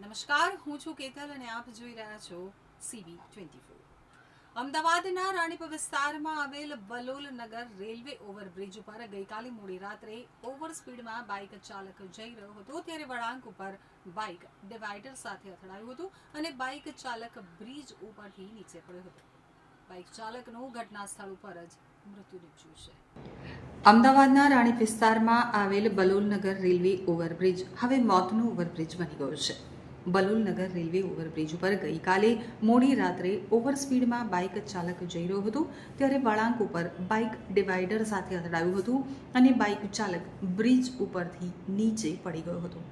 નમસ્કાર, હું છું કેતલ અને આપ જોઈ રહ્યા છો CV24. અમદાવાદના રાણીપ વિસ્તારમાં આવેલ બલોલનગર રેલવે ઓવરબ્રિજ ઉપર ગઈકાલે મોડી રાત્રે ઓવર સ્પીડમાં બાઇક ચાલક જઈ રહ્યો હતો ત્યારે વળાંક ઉપર બાઇક ડિવાઈડર સાથે અથડાયું હતું અને બાઇક ચાલક બ્રિજ ઉપરથી નીચે પડ્યો હતો. બાઇક ચાલકનું ઘટના સ્થળ ઉપર જ મૃત્યુ નીપજ્યું છે. અમદાવાદના રાણીપ વિસ્તારમાં આવેલ બલોલનગર રેલવે ઓવરબ્રિજ હવે મોતનું ઓવરબ્રિજ બની ગયો છે. બલોલનગર રેલવે ઓવરબ્રિજ ઉપર ગઈકાલે મોડી રાત્રે ઓવર સ્પીડમાં બાઇક ચાલક જઈ રહ્યો હતો ત્યારે વળાંક ઉપર બાઇક ડિવાઈડર સાથે અથડાયું હતું અને બાઇક ચાલક બ્રિજ ઉપરથી નીચે પડી ગયો હતો.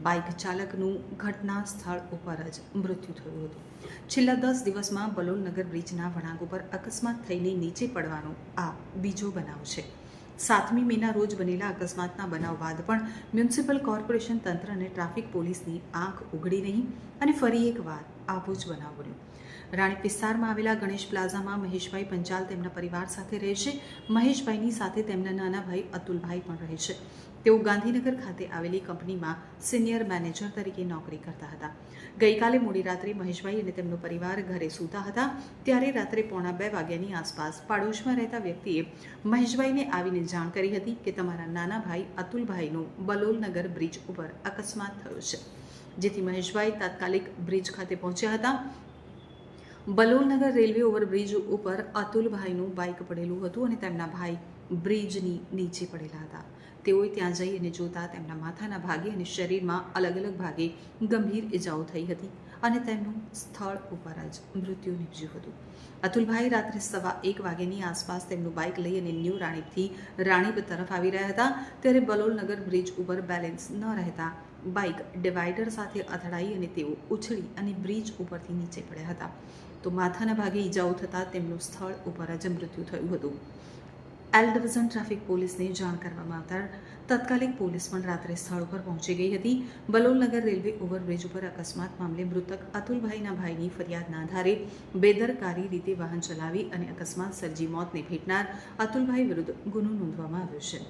બાઇક ચાલકનું ઘટના સ્થળ ઉપર જ મૃત્યુ થયું હતું. છેલ્લા 10 દિવસમાં બલોલનગર બ્રિજના વળાંક ઉપર અકસ્માત થઈને નીચે પડવાનો આ બીજો બનાવ છે. 7મી મેના રોજ બનેલા અકસ્માતના બનાવ બાદ પણ મ્યુનિસિપલ કોર્પોરેશન તંત્ર અને ટ્રાફિક પોલીસની આંખ ઉઘડી નહીં અને ફરી એકવાર આવો જ બનાવ બન્યો. રાણીપ વિસ્તારમાં આવેલા ગણેશ પ્લાઝામાં મહેશભાઈ પંચાલ તેમના પરિવાર સાથે રહે છે. મહેશભાઈની સાથે તેમના નાના ભાઈ અતુલભાઈ પણ રહે છે. તેઓ ગાંધીનગર ખાતે આવેલી કંપનીમાં સિનિયર મેનેજર તરીકે નોકરી કરતા હતા. ગઈકાલે મોડી રાત્રે મહેશભાઈ અને તેમનો પરિવાર ઘરે સૂતા હતા ત્યારે રાત્રે 1:45 વાગ્યાની આસપાસ પાડોશમાં રહેતા વ્યક્તિએ મહેશભાઈને આવીને જાણ કરી હતી કે તમારા નાના ભાઈ અતુલભાઈનો બલોલનગર બ્રિજ ઉપર અકસ્માત થયો છે. જેથી મહેશભાઈ તાત્કાલિક બ્રિજ ખાતે પહોંચ્યા હતા. બલોલનગર રેલવે ઓવરબ્રિજ ઉપર અતુલભાઈનું બાઇક પડેલું હતું અને તેમના ભાઈ બ્રિજની નીચે પડેલા હતા. તેઓએ ત્યાં જઈ અને જોતા તેમના માથાના ભાગે અને શરીરમાં અલગ અલગ ભાગે ગંભીર ઇજાઓ થઈ હતી અને તેમનું સ્થળ ઉપર જ મૃત્યુ નીપજ્યું હતું. અતુલભાઈ રાત્રે 1:15 વાગ્યાની આસપાસ તેમનું બાઇક લઈ અને ન્યૂ રાણીપથી રાણીપ તરફ આવી રહ્યા હતા ત્યારે બલોલનગર બ્રિજ ઉપર બેલેન્સ ન રહેતા બાઇક ડિવાઈડર સાથે અથડાઈ અને તેઓ ઉછળી અને બ્રિજ ઉપરથી નીચે પડ્યા હતા. તો માથાના ભાગે ઈજાઓ થતાં તેમનું સ્થળ ઉપર જ મૃત્યુ થયું હતું. એલ ડિવિઝન ટ્રાફિક પોલીસને જાણ કરવામાં આવતા તાત્કાલિક પોલીસ પણ રાત્રે સ્થળ પર પહોંચી ગઈ હતી. બલોલનગર રેલવે ઓવરબ્રિજ ઉપર અકસ્માત મામલે મૃતક અતુલભાઈના ભાઈની ફરિયાદના આધારે બેદરકારી રીતે વાહન ચલાવી અને અકસ્માત સર્જી મોતને ભેટનાર અતુલભાઈ વિરુદ્ધ ગુનો નોંધવામાં આવ્યો છે.